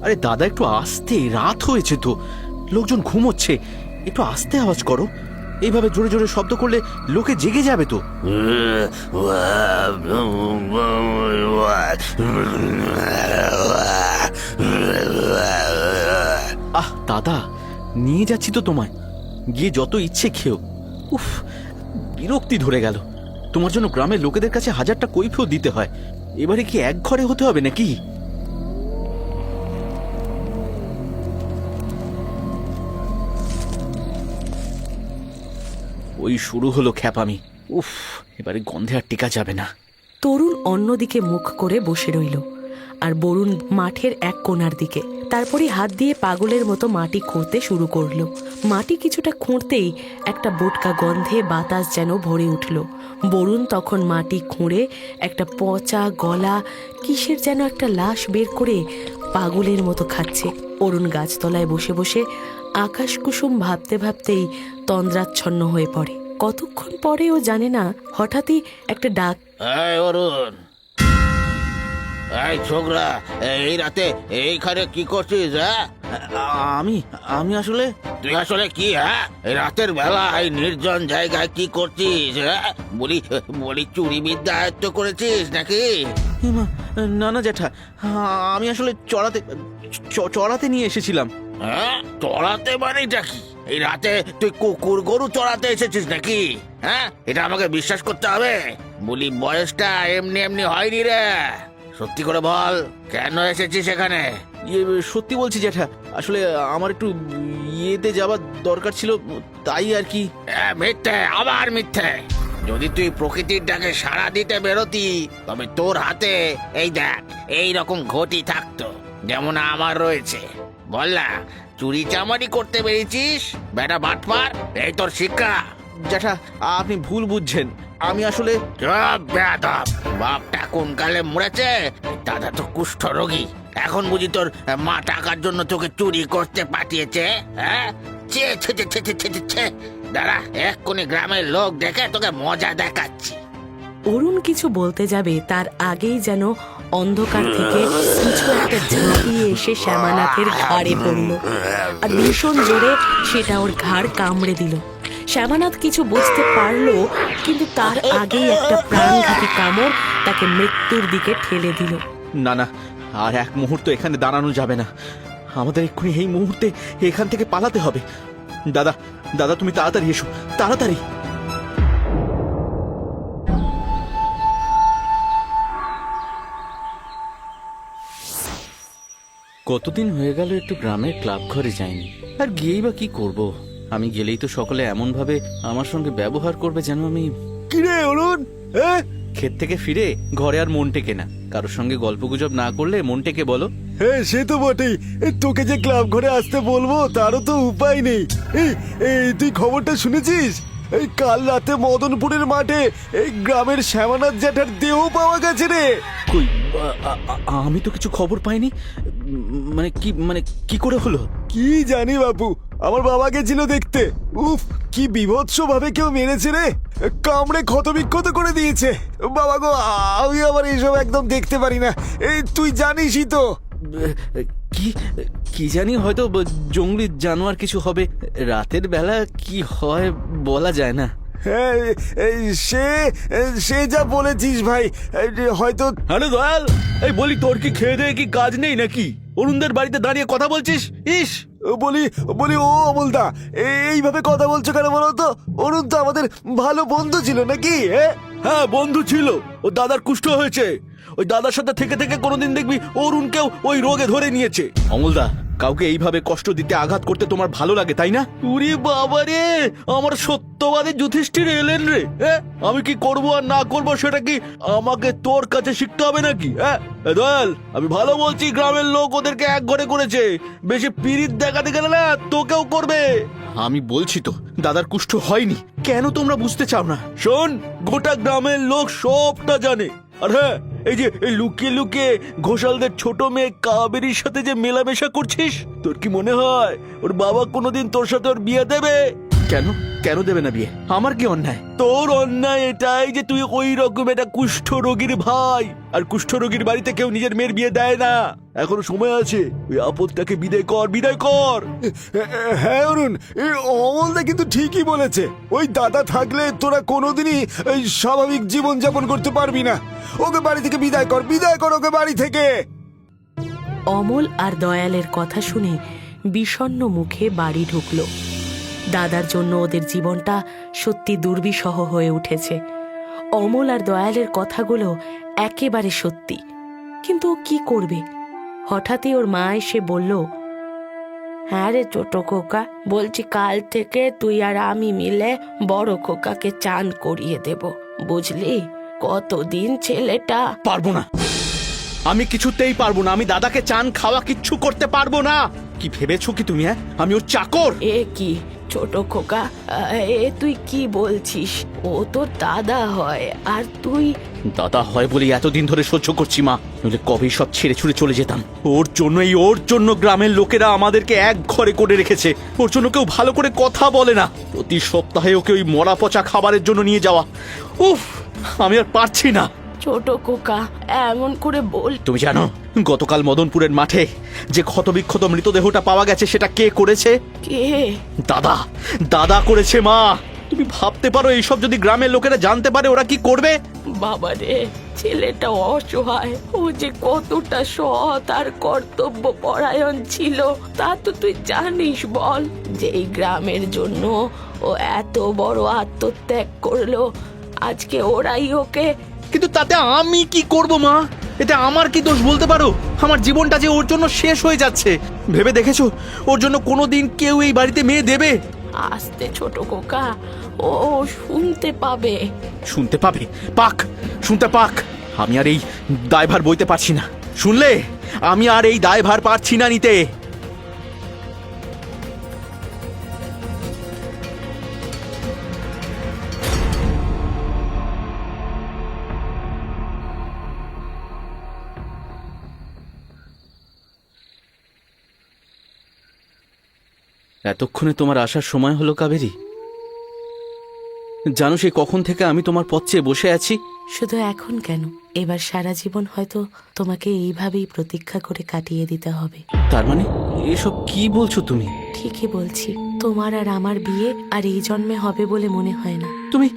আরে দাদা, একটু আস্তে, রাত হয়েছে তো, লোকজন ঘুমোচ্ছে, একটু আস্তে আওয়াজ করো। এইভাবে জোরে জোরে শব্দ করলে লোকে জেগে যাবে তো। আহ দাদা, নিয়ে যাচ্ছি তো তোমায়, গিয়ে যত ইচ্ছে খেও। উফ, বিরক্তি ধরে গেল। তোমার জন্য গ্রামের লোকেদের কাছে 1000টা কৈফিয়ত দিতে হয়, এবারে কি এক ঘরে হতে হবে নাকি? ওই শুরু হলো খ্যাপামি। উফ, এবারে গন্ধে আর টিকা যাবে না। তরুণ অন্যদিকে মুখ করে বসে রইল, আর বরুণ মাঠের এক কোণার দিকে। তারপরে হাত দিয়ে পাগলের মতো মাটি খুঁড়তে শুরু করলো। মাটি কিছুটা খুঁড়তেই একটা বোটকা গন্ধে বাতাস যেন ভরে উঠল। বরুণ তখন মাটি খুঁড়ে একটা পচা গলা কিসের যেন একটা লাশ বের করে পাগলের মতো খাচ্ছে। অরুণ গাছতলায় বসে বসে আকাশ কুসুম ভাবতে ভাবতেই তন্দ্রাচ্ছন্ন হয়ে পড়ে। কতক্ষণ পরে ও জানে না, হঠাৎই একটা ডাক। অরুণ, এই ছোকরা, এই রাতে এইখানে কি করছিস? হ্যাঁ, আমি আসলে তুই আসলে কি? হ্যাঁ, এই রাতের বেলা এই নির্জন জায়গায় কি করছিস? হ্যাঁ, বলি চুরি বিদ্যা আয়ত্ত করেছিস নাকি? না না জ্যাঠা, আমি আসলে চড়াতে নিয়ে এসেছিলাম। হ্যাঁ, চড়াতে মানেটা কি? এই রাতে তুই কুকুর গরু চড়াতে এসেছিস নাকি? হ্যাঁ, এটা আমাকে বিশ্বাস করতে হবে। বলি বয়সটা এমনি এমনি হয়নি রে। সত্যি করে বল, কেন এসেছিস এখানে? সত্যি বলছি জ্যাঠা, আসলে আমার একটু ইয়েতে যাওয়ার দরকার ছিল, তাই আর কি। মিথ্যে, আবার মিথ্যে। যদি তুই প্রকৃতির ডাকে সাড়া দিতে বেরোতি, তবে তোর হাতে এই দেখ এই রকম ঘটি থাকতো, যেমন আমার রয়েছে। বল না, চুরি চামারি করতে বেরিয়েছিস? বেটা বাটপার, এই তোর শিক্ষা। জ্যাঠা, আপনি ভুল বুঝছেন। আমি আসলে চুপ বেয়াদব! বাপটা কোন কালে মরেছে, দাদা তো কুষ্ঠ রোগী। এখন বুঝি তোর মা টাকার জন্য তোকে চুরি করতে পাঠিয়েছে? হ্যাঁ, ছে ছে ছে ছে ছে ছে ছে। দাঁড়া, এক্ষুনি গ্রামের লোক ডেকে তোকে মজা দেখাচ্ছি। অরুণ কিছু বলতে যাবে, তার আগেই যেন অন্ধকার থেকে কিছু একটা ঝাঁপিয়ে এসে শ্যামানাথের ঘাড়ে পড়ল, আর ভীষণ জোরে সেটা ওর ঘাড় কামড়ে দিল। শ্যামানাথ কিছু বুঝতে পারলো, কিন্তু তার আগেই একটা প্রাণঘাতী কামড় তাকে মৃত্যুর দিকে ঠেলে দিল। না না, আর এক মুহূর্ত এখানে দাঁড়ানো যাবে না। আমাদের এক্ষুনি এই মুহূর্তে এখান থেকে পালাতে হবে। দাদা দাদা, তুমি তাড়াতাড়ি এসো, তাড়াতাড়ি। কতদিন হয়ে গেল একটু গ্রামের ক্লাব ঘরে যাইনি, আর গিয়েই বা কি করব? আমি গেলেই তো সকলে এমন ভাবে আমার সঙ্গে ব্যবহার করবে যেন আমি। কিরে অরুণ, ক্ষেত থেকে ফিরে ঘরে আর মন টেকে না। কারোর সঙ্গে গল্পগুজব না করলে মন টেকে বলো? হ্যাঁ সে তো বটেই। তোকে যে ক্লাব ঘরে আসতে বলবো তারও তো উপায় নেই। এই তুই খবরটা শুনেছিস? এই কাল রাতে মদনপুরের মাঠে এই গ্রামের শ্যামানাথ জ্যাঠার দেহ পাওয়া গেছে রে। কই, আমি তো কিছু খবর পাইনি। মানে কি করে হলো? কি জানি বাপু, আমার বাবা গেছিল দেখতে। উফ, কি বিভৎস ভাবে কেউ মেরেছে রে, কামড়ে ক্ষতবিক্ষত করে দিয়েছে। বাবা গো, আমি আবার এইসব একদম দেখতে পারি না। এই তুই জানিসই তো। কি কি জানি, হয়তো জঙ্গলি জানোয়ার কিছু হবে। রাতের বেলা কি হয় বলা যায় না। হ্যাঁ, সে যা বলেছিস ভাই, হয়তো। আরে দয়াল, এই বলি, তোর কি খেয়ে দেয়ে কি কাজ নেই নাকি? অরুণদের বাড়িতে দাঁড়িয়ে কথা বলছিস? ইস, বলি ও অমলদা, এইভাবে কথা বলছো কেন বলো তো? অরুণ তো আমাদের ভালো বন্ধু ছিল নাকি? হ্যাঁ বন্ধু ছিল, ও দাদার কুষ্ঠ হয়েছে। ওই দাদার সাথে থেকে থেকে কোনোদিন দেখবি অরুণকেও ওই রোগে ধরে নিয়েছে। অমলদা, কাউকে এইভাবে কষ্ট দিতে, আঘাত করতে তোমার ভালো লাগে তাই না? উরি বাবা রে, আমার সত্যবাদী যুধিষ্ঠির এলেন রে। আমি কি করব আর না করব সেটা কি আমাকে তোর কাছে শিখতে হবে নাকি? দয়াল, আমি ভালো বলছি, গ্রামের লোক ওদেরকে এক ঘরে করেছে। বেশি পিরিত দেখাতে গেলে না তোকেও করবে। আমি বলছি তো, দাদার কুষ্ঠ হয়নি। কেন তোমরা বুঝতে চাও না? শোন, গোটা গ্রামের লোক সবটা জানে। আর হ্যাঁ, এই যে লুকিয়ে লুকিয়ে ঘোষালদের ছোট মেয়ে কাবেরীর সাথে যে মেলামেশা করছিস, তোর কি মনে হয় ওর বাবা কোনোদিন তোর সাথে ওর বিয়ে দেবে? কেন কেন দেবে না বিয়ে? আমার কি অন্যায়? তোর অন্যায় এটাই যে তুই ওই রকম একটা কুষ্ঠ রোগীর ভাই, আর কুষ্ঠ রোগীর বাড়িতে কেউ নিজের মেয়ের বিয়ে দেয় না। এখনো সময় আছে, ওই আপদটাকে বিদায় কর, বিদায় কর। হ্যাঁ অরুণ, অমলদা কিন্তু ঠিকই বলেছে। ওই দাদা থাকলে তোরা কোনোদিনই এই স্বাভাবিক জীবন যাপন করতে পারবি না। ওকে বাড়ি থেকে বিদায় কর, বিদায় কর ওকে বাড়ি থেকে। অমল আর দয়ালের কথা শুনে বিষণ্ণ মুখে বাড়ি ঢুকল। দাদার জন্য ওদের জীবনটা সত্যি দুর্বিষহ হয়ে উঠেছে। অমল আর দয়ালের কথাগুলো একেবারে সত্যি, কিন্তু ও কি করবে? হঠাৎই ওর মা এসে বলল, হ্যাঁ রে ছোট খোকা, বলছি কাল থেকে তুই আর আমি মিলে বড় খোকাকে চান করিয়ে দেব, বুঝলি? কতদিন ছেলেটা। পারবো না, আমি কিছুতেই পারবো না। আমি দাদাকে চান খাওয়া কিচ্ছু করতে পারবো না। কি ভেবেছো কি তুমি? হ্যাঁ, আমি ওর চাকর? এ কি ছোট খোকা, এ তুই কি বলছিস? ও তো দাদা হয়, আর তুই? দাদা হয় বলে এতদিন ধরে সহ্য করছি মা, নইলে কবেই সব ছেড়ে ছুড়ে চলে যেতাম। ওর জন্য গ্রামের লোকেরা আমাদেরকে এক ঘরে করে রেখেছে। ওর জন্য কেউ ভালো করে কথা বলে না। প্রতি সপ্তাহে ওকে ওই মরা পচা খাবারের জন্য নিয়ে যাওয়া, উফ, আমি আর পারছি না। ছোট খোকা এমন করে বল। তুমি জানো গতকাল মদনপুরের মাঠে যে ক্ষতবিক্ষত মৃতদেহটা পাওয়া গেছে সেটা কে করেছে? কে? দাদা, দাদা করেছে মা। তুমি ভাবতে পারো এইসব যদি গ্রামের লোকেরা জানতে পারে ওরা কি করবে? বাবা রে, ছেলেটা অসহায়। ও যে কতটা সৎ আর কর্তব্য পরায়ণ ছিল তা তো তুই জানিস বল। যেই গ্রামের জন্য ও এত বড় আত্মত্যাগ করলো, আজকে ওরাই ওকে। কিন্তু তাতে আমি কি করব মা? এতে আমার কি দোষ বলতে পারো? আমার জীবনটা যে ওর জন্য শেষ হয়ে যাচ্ছে। ভেবে দেখেছো ওর জন্য কোনোদিন কেউ এই বাড়িতে মেয়ে দেবে? আস্তে ছোট খোকা, ও শুনতে পাবে। শুনতে পাবে? পাক, শুনতে পাক। আমি আর এই দায়ভার বইতে পারছি না। শুনলে, আমি আর এই দায়ভার পারছি না নিতে। এতক্ষণে তোমার আসার সময় হলো কাবেরী। জানো সেই কখন থেকে আমি তোমার পথ চেয়ে বসে আছি। শুধু এখন কেন, এবার সারা জীবন হয়তো তোমাকে এইভাবেই প্রতীক্ষা করে কাটিয়ে দিতে হবে। তার মানে এসব কি বলছো তুমি? ঠিকই বলছি, তোমার আর আমার বিয়ে আর এই জন্মে হবে বলে মনে হয় না। তুমি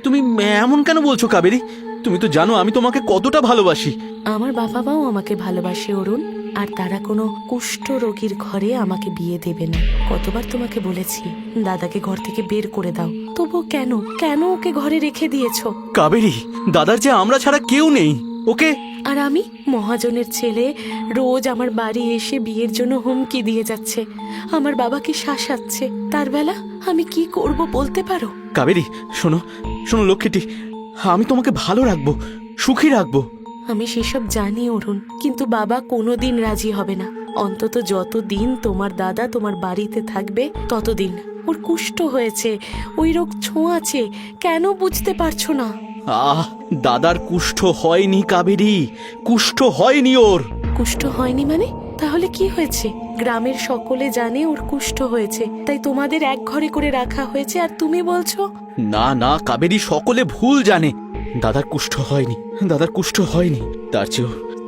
তুমি এমন কেন বলছো কাবেরী? তুমি তো জানো আমি তোমাকে কতটা ভালোবাসি। আমার বাবা মাও আমাকে ভালোবাসে অরুণ, আর তারা কোনো কুষ্ঠ রোগীর ঘরে আমাকে বিয়ে দেবে না। কতবার তোমাকে বলেছি দাদাকে ঘর থেকে বের করে দাও, তবু কেন কেন ওকে ঘরে রেখে দিয়েছো? কাবেরী, দাদার যে আমরা ছাড়া কেউ নেই। ওকে। আর আমি মহাজনের ছেলে রোজ আমার বাড়ি এসে বিয়ের জন্য হুমকি দিয়ে যাচ্ছে, আমার বাবাকে শাসাচ্ছে। তার বেলা আমি কি করব বলতে পারো? কাবেরী শোনো, শোনো লক্ষ্মীটি, আমি তোমাকে ভালো রাখবো, সুখী রাখবো। আমি সেসব জানি অরুণ, কিন্তু বাবা কোনোদিন রাজি হবে না। অন্তত যতদিন তোমার দাদা তোমার বাড়িতে থাকবে ততদিন। ওর কুষ্ঠ হয়েছে, ওই রোগ ছোঁয়াছে, কেন বুঝতে পারছো না? দাদার কুষ্ঠ হয়নি কাবেরী, কুষ্ঠ হয়নি ওর। কুষ্ঠ হয়নি মানে? তাহলে কি হয়েছে? গ্রামের সকলে জানে ওর কুষ্ঠ হয়েছে, তাই তোমাদের এক ঘরে করে রাখা হয়েছে, আর তুমি বলছো? না না কাবেরী, সকলে ভুল জানে। দাদার কুষ্ঠ হয়নি, দাদার কুষ্ঠ হয়নি।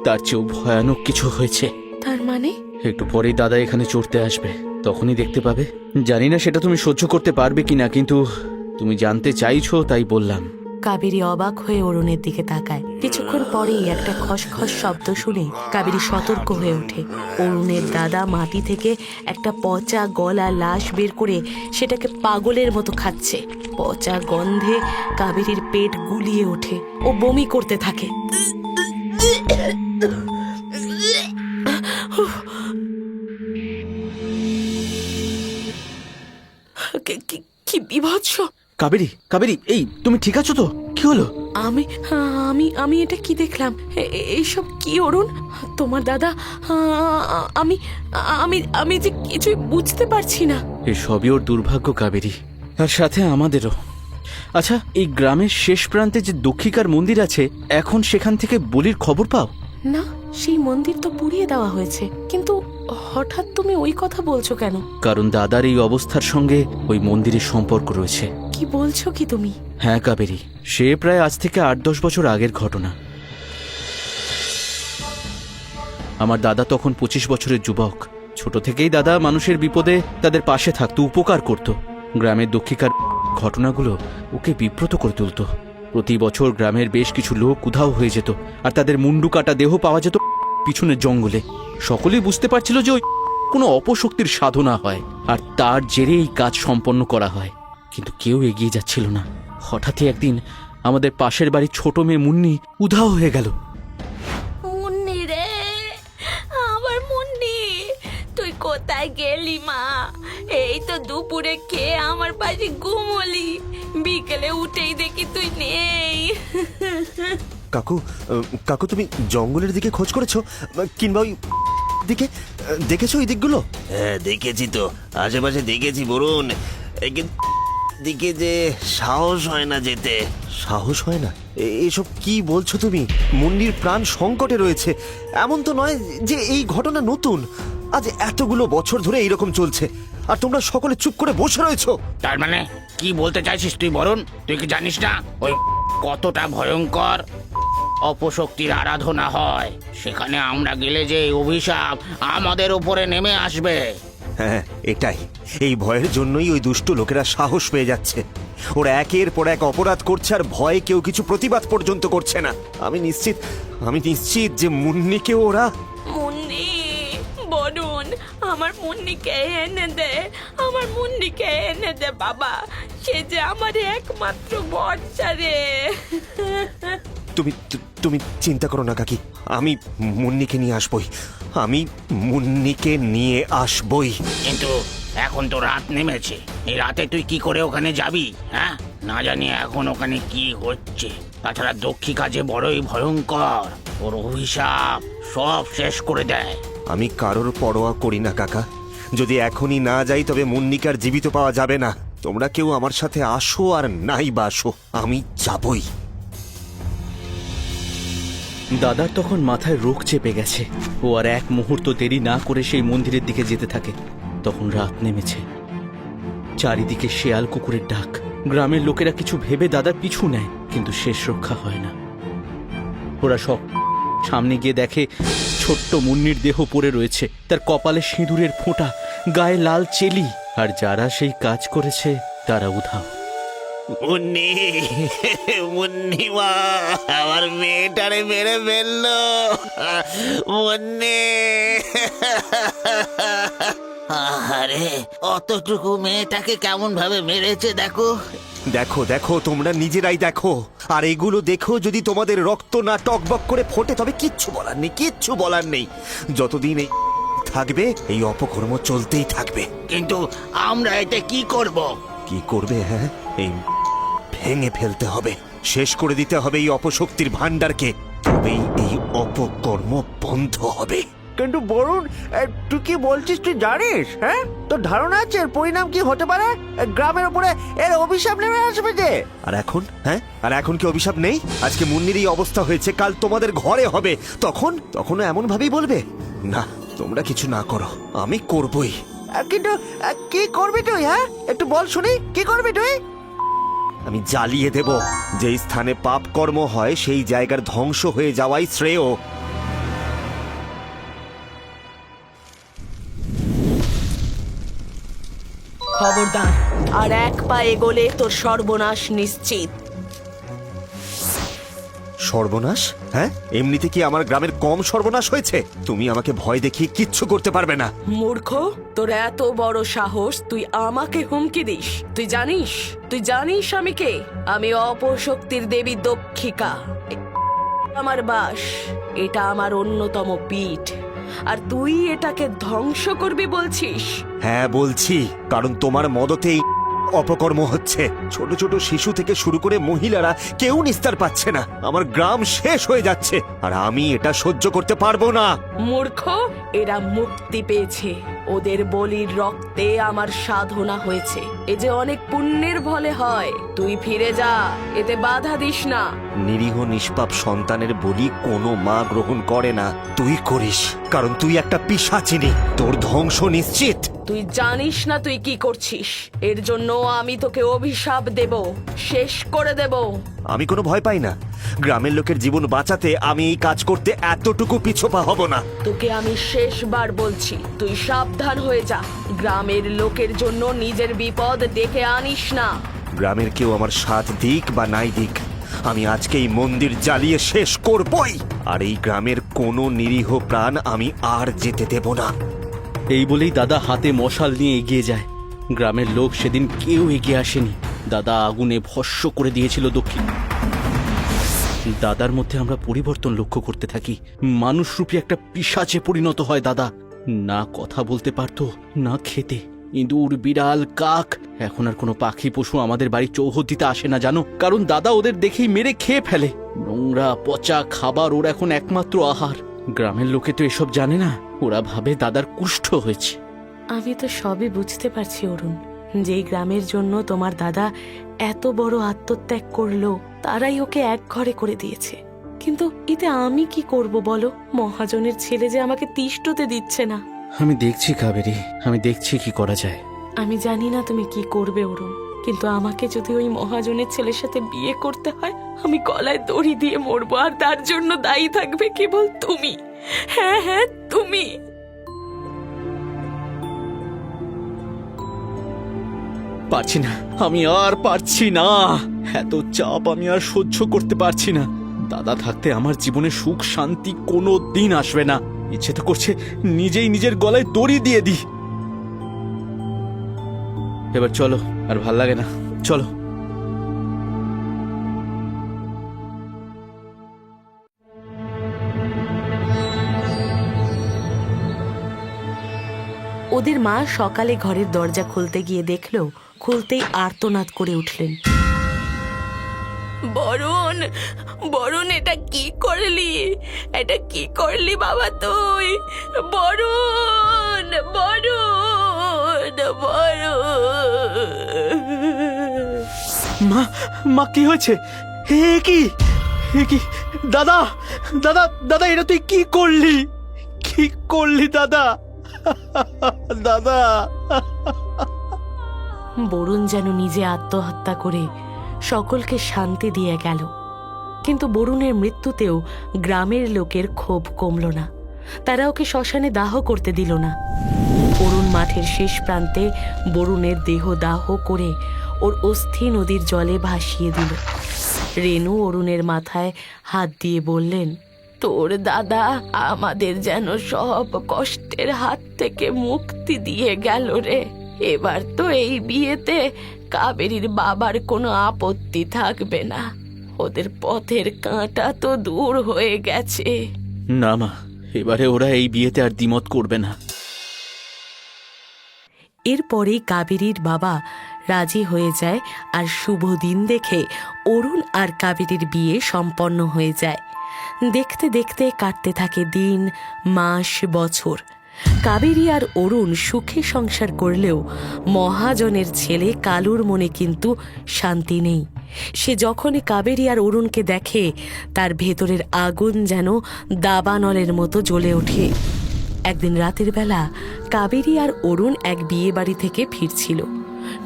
তার চেয়েও ভয়ানক কিছু হয়েছে। তার মানে? একটু পরেই দাদা এখানে চড়তে আসবে, তখনই দেখতে পাবে। জানি না সেটা তুমি সহ্য করতে পারবে কিনা, কিন্তু তুমি জানতে চাইছো তাই বললাম। কাবেরী অবাক হয়ে অরুণের দিকে তাকায়। কিছুক্ষণ পরেই একটা খসখস শব্দ শুনে কাবেরী সতর্ক হয়ে ওঠে। অরুণের দাদা মাটি থেকে একটা পচা গলা লাশ বের করে সেটাকে পাগলের মতো খাচ্ছে। পচা গন্ধে কাবেরীর পেট গুলিয়ে ওঠে, ও বমি করতে থাকে। কি বিভৎস! কাবেরী, কাবেরী, এই তুমি ঠিক আছো তো? কি হলো? আমি আমি আমি এটা কি দেখলাম? এইসব কি অরুণ? তোমার দাদা? আমি আমি আমি যে কিছুই বুঝতে পারছি না। এই সবই ওর দুর্ভাগ্য কাবেরী, আর সাথে আমাদেরও। আচ্ছা, এই গ্রামের শেষ প্রান্তে যে দক্ষিকার মন্দির আছে, এখন সেখান থেকে বলির খবর পাও? না, সেই মন্দির তো পুড়িয়ে দেওয়া হয়েছে, কিন্তু হঠাৎ তুমি ওই কথা বলছো কেন? কারণ দাদার এই অবস্থার সঙ্গে ওই মন্দিরের সম্পর্ক রয়েছে। কি বলছো কি তুমি? হ্যাঁ কাবেরী, সে প্রায় আজ থেকে 8-10 বছর আগের ঘটনা। আমার দাদা তখন 25 বছরের যুবক। ছোট থেকেই দাদা মানুষের বিপদে তাদের পাশে থাকতো, উপকার করত। গ্রামের দক্ষিণকার ঘটনাগুলো ওকে বিব্রত করে তুলত। প্রতি বছর গ্রামের বেশ কিছু লোক উধাও হয়ে যেত, আর তাদের মুন্ডু কাটা দেহ পাওয়া যেত পিছনের জঙ্গলে। সকলেই বুঝতে পারছিল যে ওই কোনো অপশক্তির সাধনা হয়, আর তার জেরে এই কাজ সম্পন্ন করা হয়। কিন্তু কেউ এগিয়ে যাচ্ছিল না। হঠাৎই একদিন আমাদের পাশের বাড়ির ছোট মেয়ে মুন্নি উধাও হয়ে গেল। মুন্নি রে, আমার মুন্নি, তুই কোথায় গেলি মা? এই তো দুপুরে খেয়ে আমার পাশে ঘুমোলি, বিকেলে উঠেই দেখি তুই নেই। কাকু, কাকু তুমি জঙ্গলের দিকে খোঁজ করেছো কিংবা ওই দিকে দেখেছো এই দিকগুলো? হ্যাঁ দেখেছি তো, আশেপাশে দেখেছি বরুণ, দিকে যে সাহস হয় না যেতে। সাহস হয় না? এসব কি বলছো তুমি? মুন্নির প্রাণ সংকটে রয়েছে। এমন তো নয় যে এই ঘটনা নতুন। আজ এতগুলো বছর ধরে এইরকম চলছে, আর তোমরা সকলে চুপ করে বসে রয়েছো। তার মানে কি বলতে চাইছিস তুই বরুণ? তুই কি জানিস না ওই কতটা ভয়ঙ্কর অপশক্তির আরাধনা হয়? সেখানে আমরা গেলে যে অভিশাপ আমাদের উপরে নেমে আসবে। হ্যাঁ, এটাই। এই ভয়ের জন্যই ওই দুষ্ট লোকেরা সাহস পেয়ে যাচ্ছে। ওরা একের পর এক অপরাধ করছে, আর ভয়ে কেউ কিছু প্রতিবাদ পর্যন্ত করছে না। আমি নিশ্চিত যে মুন্নিকে ওরা... মুন্নি, বরুণ, আমার মুন্নিকে এনে দে, আমার মুন্নিকে এনে দে বাবা, সে যে আমার একমাত্র ভরসা রে। তুমি চিন্তা করো না কাকি, আমি মুন্নিকে নিয়ে আসবই। আমি মুন্নিকে নিয়ে আসবই। কিন্তু এখন তো রাত নেমেছে, এই রাতে তুই কি করে ওখানে যাবি? হ্যাঁ, না জানি এখন ওখানে কি হচ্ছে। তাছাড়া দক্ষিণা যে বড়ই ভয়ঙ্কর, ওর অভিশাপ সব শেষ করে দেয়। আমি কারোর পরোয়া করি না কাকা। যদি এখনই না যাই তবে মুন্নিকে আর জীবিত পাওয়া যাবে না। তোমরা কেউ আমার সাথে আসো আর নাই বা আসো, আমি যাবই। দাদার তখন মাথায় রোগ চেপে গেছে। ও আর এক মুহূর্ত দেরি না করে সেই মন্দিরের দিকে যেতে থাকে। তখন রাত নেমেছে, চারিদিকে শেয়াল কুকুরের ডাক। গ্রামের লোকেরা কিছু ভেবে দাদার পিছু নেয়, কিন্তু শেষ রক্ষা হয় না। ওরা সব সামনে গিয়ে দেখে ছোট্ট মুন্নির দেহ পড়ে রয়েছে, তার কপালে সিঁদুরের ফোঁটা, গায়ে লাল চেলি, আর যারা সেই কাজ করেছে তারা উধাও। মুন্নি, মুন্নি মা, আমার মেয়েটারে মেরে ফেললো। মুন্নি, আরে অতটুকু মেয়েটাকে কেমন ভাবে মেরেছে দেখো। দেখো দেখো, তোমরা নিজেরাই দেখো। আর এগুলো দেখো, যদি তোমাদের রক্ত না টকবক করে ফোটে তবে কিচ্ছু বলার নেই, কিচ্ছু বলার নেই। যতদিন এই থাকবে এই অপকর্ম চলতেই থাকবে। কিন্তু আমরা এতে কি করব? কি করবে? হ্যাঁ, এই ভেঙে ফেলতে হবে, শেষ করে দিতে হবে এই অপশক্তির ভান্ডারকে, তবেই এই অপকর্ম বন্ধ হবে। কিন্তু বরুণ, তুই কি বলছিস তুই জানিস? হ্যাঁ, তোর ধারণা আছে এর পরিণাম কি হতে পারে? গ্রামের উপরে এর অভিশাপ নেমে আসবে যে। আর এখন? হ্যাঁ, আর এখন কি অভিশাপ নেই? আজকে মুন্নির এই অবস্থা হয়েছে, কাল তোমাদের ঘরে হবে, তখনও এমন ভাবেই বলবে? না, তোমরা কিছু না করো, আমি করবই। কিন্তু কি করবি তুই? হ্যাঁ, একটু বল শুনি, কি করবি তুই? আমি জ্বালিয়ে দেব। যেই স্থানে পাপ কর্ম হয় সেই জায়গার ধ্বংস হয়ে যাওয়াই শ্রেয়। খবরদার, আর এক পা এগোলে তোর সর্বনাশ নিশ্চিত। সর্বনাশ? হ্যাঁ, এমনিতে কি আমার গ্রামের কম সর্বনাশ হয়েছে? তুমি আমাকে ভয় দেখিয়ে কিচ্ছু করতে পারবে না। মূর্খ, তোর এত বড় সাহস, তুই আমাকে হুমকি দিস? তুই জানিস আমি কে? আমি অপশক্তির দেবী দক্ষিণা। আমার বাস, এটা আমার অন্যতম পীঠ, আর তুই এটাকে ধ্বংস করবি বলছিস? হ্যাঁ বলছি, কারণ তোমার মদতেই অপকর্ম হচ্ছে। ছোট ছোট শিশু থেকে শুরু করে মহিলারা কেউ নিস্তার পাচ্ছে না। আমার গ্রাম শেষ হয়ে যাচ্ছে, আর আমি এটা সহ্য করতে পারবো না। মূর্খ, এরা মুক্তি পেয়েছে, ওদের বলির রক্তে আমার সাধনা হয়েছে। এ যে অনেক পুণ্যের ফলে হয়। তুই ফিরে যা, এতে বাধা দিস না। নিরীহ নিষ্পাপ সন্তানের বলি কোনো মা গ্রহণ করে না, তুই করিস, কারণ তুই একটা পিশাচিনী, তোর ধ্বংস নিশ্চিত। তুই জানিস না তুই কি করছিস। এর জন্য আমি তোকে অভিশাপ দেব, শেষ করে দেব। আমি কোনো ভয় পাই না, গ্রামের লোকের জীবন বাঁচাতে আমি এই কাজ করতে এতটুকু পিছপা হব না। তোকে আমি শেষবার বলছি, তুই সাবধান হয়ে যা। গ্রামের লোকের জন্য নিজের বিপদ ডেকে আনিস না। গ্রামের কেউ আমার সাথ দিক বা নাই দিক, আমি আজকে এই মন্দির জ্বালিয়ে শেষ করবই। আর এই গ্রামের কোনো নিরীহ প্রাণ আমি আর যেতে দেব না। এই বলেই দাদা হাতে মশাল নিয়ে এগিয়ে যায়। গ্রামের লোক সেদিন কেউ এগিয়ে আসেনি। দাদা আগুনে ভস্ম করে দিয়েছিল দক্ষিণ। দাদার মধ্যে আমরা পরিবর্তন লক্ষ্য করতে থাকি। মানুষরূপী একটা পিশাচে পরিণত হয় দাদা। না কথা বলতে পারতো, না খেতে। ইঁদুর, বিড়াল, কাক, এখন আর কোনো পাখি পশু আমাদের বাড়ি চৌহদ্দিতে আসে না জানো, কারণ দাদা ওদের দেখেই মেরে খেয়ে ফেলে। নোংরা পচা খাবার ওর এখন একমাত্র আহার। গ্রামের লোকে তো এসব জানে না, ওরা ভাবে দাদার কুষ্ঠ হয়েছে। আমি তো সবই বুঝতে পারছি অরুণ, যেই গ্রামের জন্য তোমার দাদা এত বড় আত্মত্যাগ করলো, তারাই ওকে এক ঘরে করে দিয়েছে। কিন্তু এতে আমি কি করব বলো? মহাজনের ছেলে যে আমাকে তিষ্ঠতে দিচ্ছে না। আমি দেখছি কাবেরী, আমি দেখছি কি করা যায়। আমি জানি না তুমি কি করবে অরুণ, কিন্তু আমাকে যদি ওই মহাজনের ছেলের সাথে বিয়ে করতে হয়, আমি গলায় দড়ি দিয়ে মরবো। আর তার জন্য দায়ী থাকবে কেবল তুমি। হ্যাঁ হ্যাঁ, তুমি। পারছি না, আমি আর পারছি না। এত চাপ আমি আর সহ্য করতে পারছি না। দাদা থাকতে আমার জীবনে সুখ শান্তি কোনো দিন আসবে না। ইচ্ছে তো করছে নিজেই নিজের গলায় দড়ি দিয়ে দিই। এবার চলো, আর ভাল লাগে না, চলো। ওদের মা সকালে ঘরের দরজা খুলতে গিয়ে দেখলো, খুলতেই আর্তনাদ করে উঠলেন। বরুণ, বরুণ, এটা কি করলি? এটা কি করলি বাবা তুই? বরুণ, বরুণ, বরুণ। মা, মা কি হয়েছে? হে কি, হে কি? দাদা, দাদা, দাদা, এটা তুই কি করলি? কি করলি দাদা? দাদা। বরুণ যেন নিজে আত্মহত্যা করে সকলকে শান্তি দিয়ে গেল। কিন্তু বরুণের মৃত্যুতেও গ্রামের লোকের ক্ষোভ কমল না। তারা ওকে শ্মশানে দাহ করতে দিল না। অরুণ মাঠের শেষ প্রান্তে বরুণের দেহ দাহ করে ওর অস্থি নদীর জলে ভাসিয়ে দিল। রেণু অরুণের মাথায় হাত দিয়ে বললেন, তোর দাদা আমাদের যেন সব কষ্টের হাত থেকে মুক্তি দিয়ে গেল রে। এবার তো এই বিয়েতে কাবেরীর বাবার কোনো আপত্তি থাকবে না। ওদের পথের কাঁটা তো দূর হয়ে গেছে। না মা, এবারে ওরা এই বিয়েতে আর দ্বিমত করবে না। এরপরেই কাবেরীর বাবা রাজি হয়ে যায়, আর শুভ দিন দেখে অরুণ আর কাবেরীর বিয়ে সম্পন্ন হয়ে যায়। দেখতে দেখতে কাটতে থাকে দিন, মাস, বছর। কাবেরী আর অরুণ সুখে সংসার করলেও মহাজনের ছেলে কালুর মনে কিন্তু শান্তি নেই। সে যখনই কাবেরী আর অরুণকে দেখে, তার ভেতরের আগুন যেন দাবানলের মতো জ্বলে ওঠে। একদিন রাতের বেলা কাবেরী আর অরুণ এক বিয়ে বাড়ি থেকে ফিরছিল।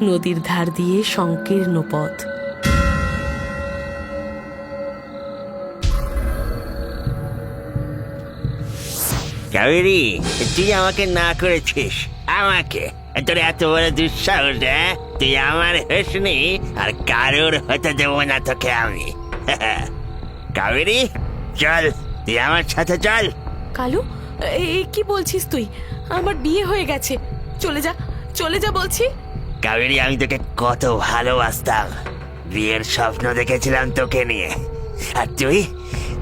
নদীর ধার দিয়ে সংকীর্ণ পথ। কাবেরী, তুই আমাকে না করেছিস? আমাকে? তোর এত বড় দুঃসাহস? তুই আমার হসনি, আর কারোর হতে দেবো না তোকে আমি। কাবেরী, চল, তুই আমার সাথে চল। কালু, এই কি বলছিস তুই? আমার বিয়ে হয়ে গেছে, চলে যা, চলে যা বলছি। কাবেরী, আমি তোকে কত ভালোবাসতাম। বিয়ের স্বপ্ন দেখেছিলাম তোকে নিয়ে, আর তুই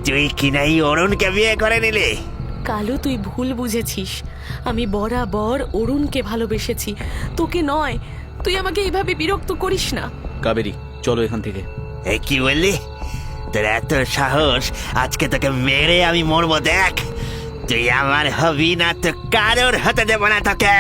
তুই কিনাই অরুণকে বিয়ে করে নিলি। কালু, তুই ভুল বুঝেছিস। আমি বরাবর অরুণকে ভালোবেসেছি, তোকে নয়। তুই আমাকে এইভাবে বিরক্ত করিস না। কাবেরী, চলো এখান থেকে। এই কি বললি? তোর এত সাহস, আজকে তোকে মেরে আমি মরবো, দেখ। তুই আমার হবি না তো কারোর হতে দেব না তোকে।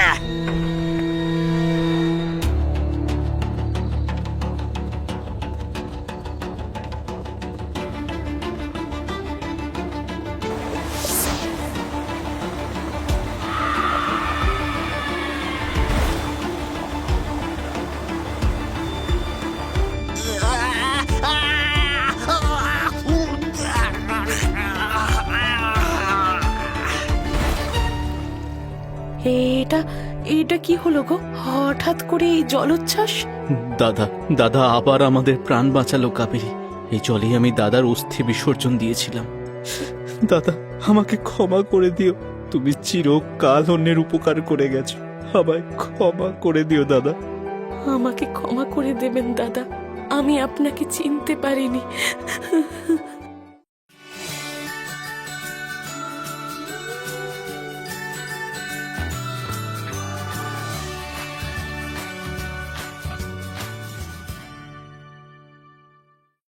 এটা এটা কি হলো গো? হঠাৎ করে এই জলোচ্ছ্বাস? দাদা দাদা আবার আমাদের প্রাণ বাঁচালো কাবেরী। এই জলেই আমি দাদার অস্থি বিসর্জন দিয়েছিলাম। দাদা আমাকে ক্ষমা করে দিও, তুমি চিরকাল অন্যের উপকার করে গেছো, আমায় ক্ষমা করে দিও দাদা। আমাকে ক্ষমা করে দেবেন দাদা, আমি আপনাকে চিনতে পারিনি।